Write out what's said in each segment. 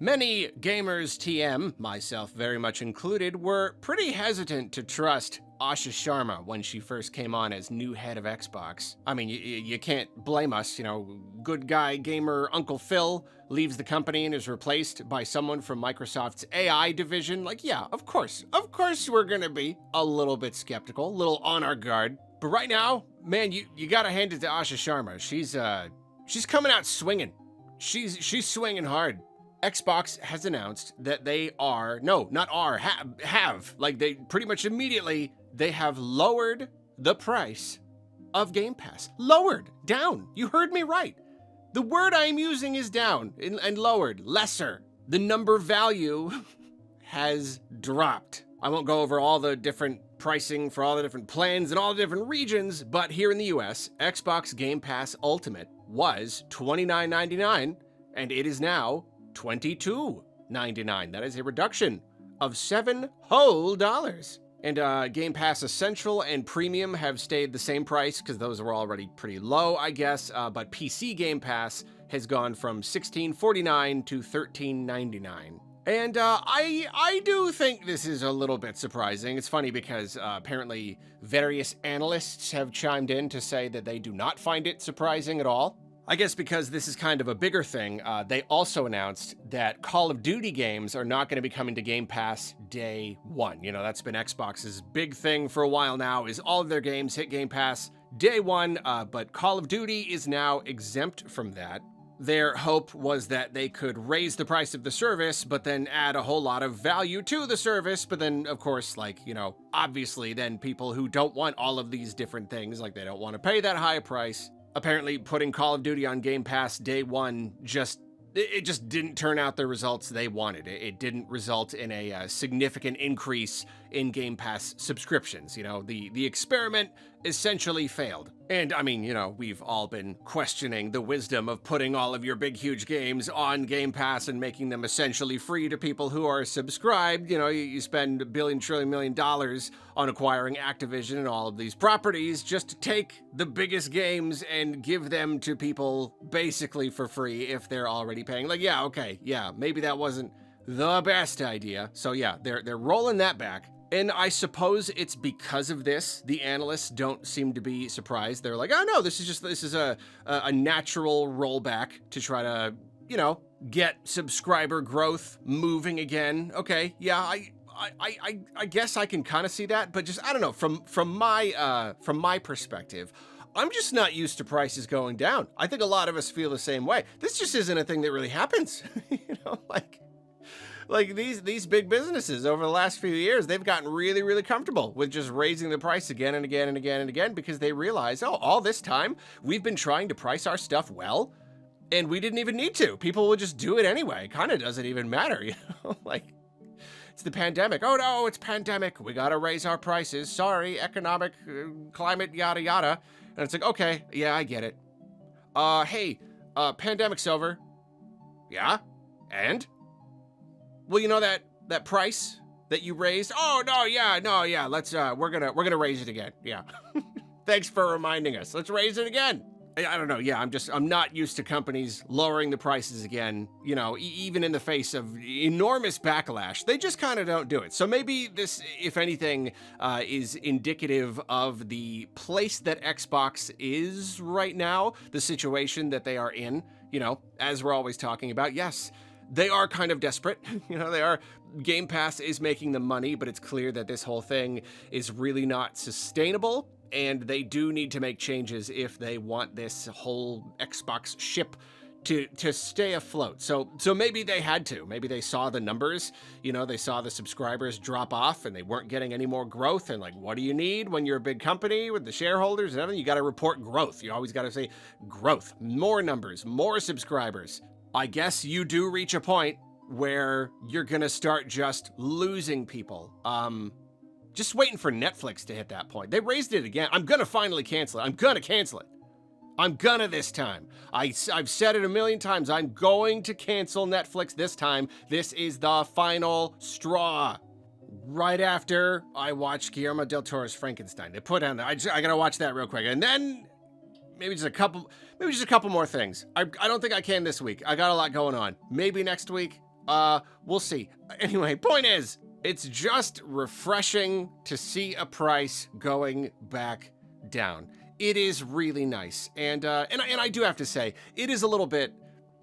Many gamers TM, myself very much included, were pretty hesitant to trust Asha Sharma when she first came on as new head of Xbox. I mean, you can't blame us, good guy gamer Uncle Phil leaves the company and is replaced by someone from Microsoft's AI division. Like, yeah, of course we're gonna be a little bit skeptical, a little on our guard. But right now, man, you gotta hand it to Asha Sharma. She's coming out swinging. She's swinging hard. Xbox has announced that they are, no, not are, have, like they pretty much immediately, they have lowered the price of Game Pass. Lowered, down. You heard me right. The word I'm using is down and lowered, lesser. The number value has dropped. I won't go over all the different pricing for all the different plans and all the different regions, but here in the US, Xbox Game Pass Ultimate was $29.99 and it is now $22.99. That is a reduction of $7 whole. And Game Pass Essential and Premium have stayed the same price because those were already pretty low, I guess. But PC Game Pass has gone from $16.49 to $13.99. And I do think this is a little bit surprising. It's funny because apparently various analysts have chimed in to say that they do not find it surprising at all. I guess because this is kind of a bigger thing, they also announced that Call of Duty games are not going to be coming to Game Pass day one. That's been Xbox's big thing for a while now, is all of their games hit Game Pass day one, but Call of Duty is now exempt from that. Their hope was that they could raise the price of the service, but then add a whole lot of value to the service. But then, of course, obviously then people who don't want all of these different things, like they don't want to pay that high price. Apparently, putting Call of Duty on Game Pass day one just didn't turn out the results they wanted. It didn't result in a significant increase in Game Pass subscriptions. The experiment essentially failed. And I mean, we've all been questioning the wisdom of putting all of your big, huge games on Game Pass and making them essentially free to people who are subscribed. You spend $1 billion, trillion, million on acquiring Activision and all of these properties just to take the biggest games and give them to people basically for free if they're already paying. Like, yeah, okay, yeah, maybe that wasn't the best idea. So yeah, they're rolling that back. And I suppose it's because of this, the analysts don't seem to be surprised. They're like, oh no, this is a natural rollback to try to, get subscriber growth moving again. Okay, yeah, I guess I can kind of see that, but just, I don't know, from my perspective, I'm just not used to prices going down. I think a lot of us feel the same way. This just isn't a thing that really happens, Like these big businesses over the last few years, they've gotten really, really comfortable with just raising the price again and again and again and again because they realize, oh, all this time we've been trying to price our stuff well and we didn't even need to. People would just do it anyway. Kind of doesn't even matter, It's the pandemic. Oh no, it's pandemic. We gotta raise our prices. Sorry, economic, climate, yada yada. And it's like, okay, yeah, I get it. Hey, pandemic's over. Yeah, and? Well, that price that you raised. Oh no, yeah. Let's we're gonna raise it again. Yeah. Thanks for reminding us. Let's raise it again. I don't know. Yeah, I'm not used to companies lowering the prices again. Even in the face of enormous backlash, they just kind of don't do it. So maybe this, if anything, is indicative of the place that Xbox is right now, the situation that they are in. As we're always talking about. Yes. They are kind of desperate. Game Pass is making them money, but it's clear that this whole thing is really not sustainable, and they do need to make changes if they want this whole Xbox ship to stay afloat. So maybe they had to. Maybe they saw the numbers, they saw the subscribers drop off and they weren't getting any more growth. And like, what do you need when you're a big company with the shareholders and everything? You got to report growth. You always got to say growth, more numbers, more subscribers. I guess you do reach a point where you're gonna start just losing people. Just waiting for Netflix to hit that point. They raised it again. I'm gonna finally cancel it. I'm gonna cancel it. I'm gonna this time. I've said it a million times. I'm going to cancel Netflix this time. This is the final straw. Right after I watch Guillermo del Toro's Frankenstein. They put on, I gotta watch that real quick. And then maybe just a couple more things. I don't think I can this week. I got a lot going on. Maybe next week. We'll see. Anyway, point is, it's just refreshing to see a price going back down. It is really nice, and I do have to say, it is a little bit.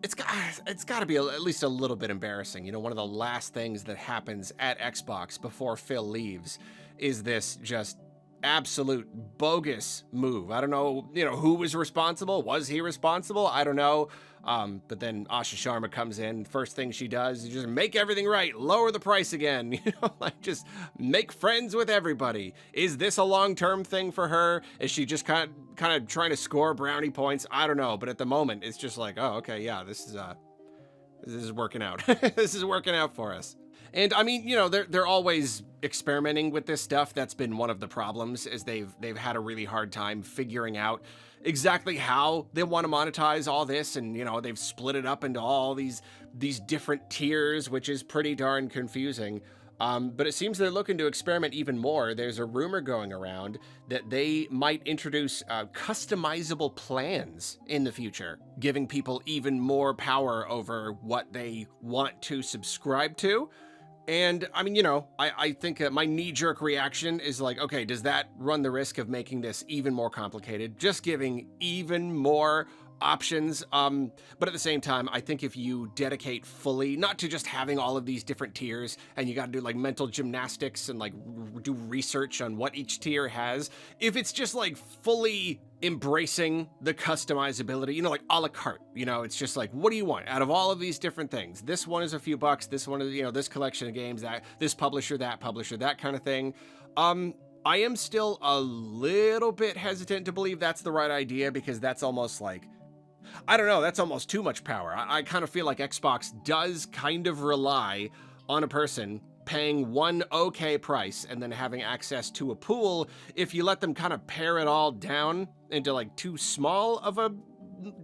It's got to be at least a little bit embarrassing. You know, one of the last things that happens at Xbox before Phil leaves is this just absolute bogus move. I don't know, who was responsible. Was he responsible? I don't know. But then Asha Sharma comes in. First thing she does is just make everything right, lower the price again. Like just make friends with everybody. Is this a long-term thing for her? Is she just kind of trying to score brownie points? I don't know. But at the moment, it's just like, oh, okay, yeah, this is working out. This is working out for us. And I mean, they're always experimenting with this stuff. That's been one of the problems, is they've had a really hard time figuring out exactly how they want to monetize all this, and they've split it up into all these different tiers, which is pretty darn confusing. But it seems they're looking to experiment even more. There's a rumor going around that they might introduce customizable plans in the future, giving people even more power over what they want to subscribe to. And I mean, I think my knee-jerk reaction is like, okay, does that run the risk of making this even more complicated? Just giving even more options. But at the same time, I think if you dedicate fully, not to just having all of these different tiers, and you got to do like mental gymnastics and like do research on what each tier has, if it's just like fully embracing the customizability, like a la carte, it's just like, what do you want out of all of these different things? This one is a few bucks. This one is, this collection of games, that this publisher, that kind of thing. I am still a little bit hesitant to believe that's the right idea, because that's almost like, I don't know, that's almost too much power. I kind of feel like Xbox does kind of rely on a person paying one okay price and then having access to a pool. If you let them kind of pare it all down into like too small of a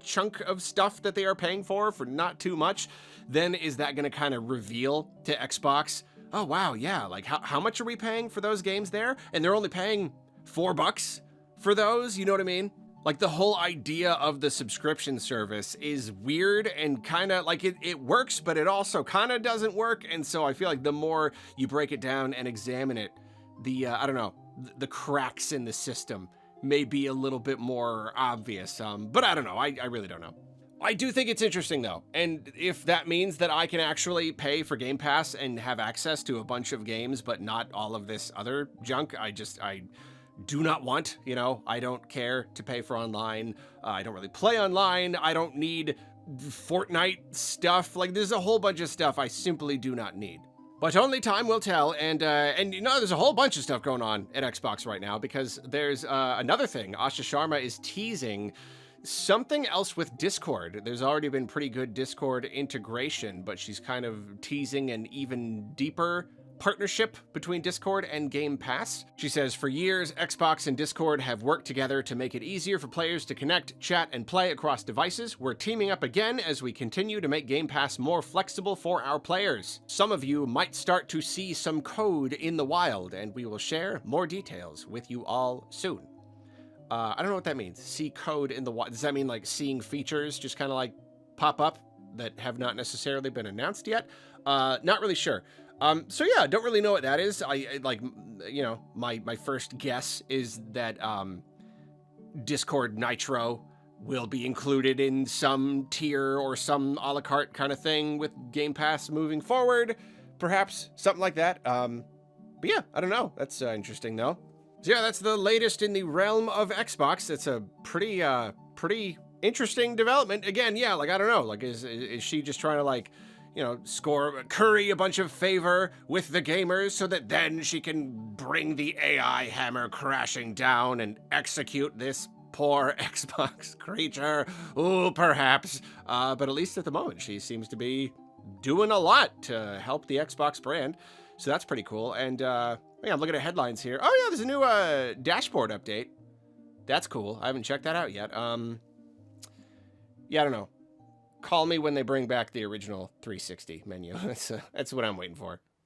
chunk of stuff that they are paying for not too much, then is that going to kind of reveal to Xbox, oh wow, yeah, like how much are we paying for those games there? And they're only paying $4 for those, you know what I mean? Like the whole idea of the subscription service is weird, and kind of like it works, but it also kind of doesn't work. And so I feel like the more you break it down and examine it, I don't know, the cracks in the system may be a little bit more obvious. But I don't know. I really don't know. I do think it's interesting though. And if that means that I can actually pay for Game Pass and have access to a bunch of games, but not all of this other junk, I do not want, I don't care to pay for online. I don't really play online. I don't need Fortnite stuff. Like there's a whole bunch of stuff I simply do not need. But only time will tell. And there's a whole bunch of stuff going on at Xbox right now, because there's another thing. Asha Sharma is teasing something else with Discord. There's already been pretty good Discord integration, but she's kind of teasing an even deeper partnership between Discord and Game Pass. She says, for years, Xbox and Discord have worked together to make it easier for players to connect, chat, and play across devices. We're teaming up again as we continue to make Game Pass more flexible for our players. Some of you might start to see some code in the wild, and we will share more details with you all soon. I don't know what that means. See code in the wild. Does that mean like seeing features just kind of like pop up that have not necessarily been announced yet? Not really sure. So yeah, don't really know what that is. I like, my first guess is that Discord Nitro will be included in some tier or some a la carte kind of thing with Game Pass moving forward. Perhaps something like that. But yeah, I don't know. That's interesting though. So yeah, that's the latest in the realm of Xbox. It's a pretty interesting development. Again, yeah, like I don't know. Like is she just trying to like, curry a bunch of favor with the gamers so that then she can bring the AI hammer crashing down and execute this poor Xbox creature? Ooh, perhaps. But at least at the moment, she seems to be doing a lot to help the Xbox brand. So that's pretty cool. And yeah, I'm looking at headlines here. Oh yeah, there's a new dashboard update. That's cool. I haven't checked that out yet. Yeah, I don't know. Call me when they bring back the original 360 menu. That's what I'm waiting for.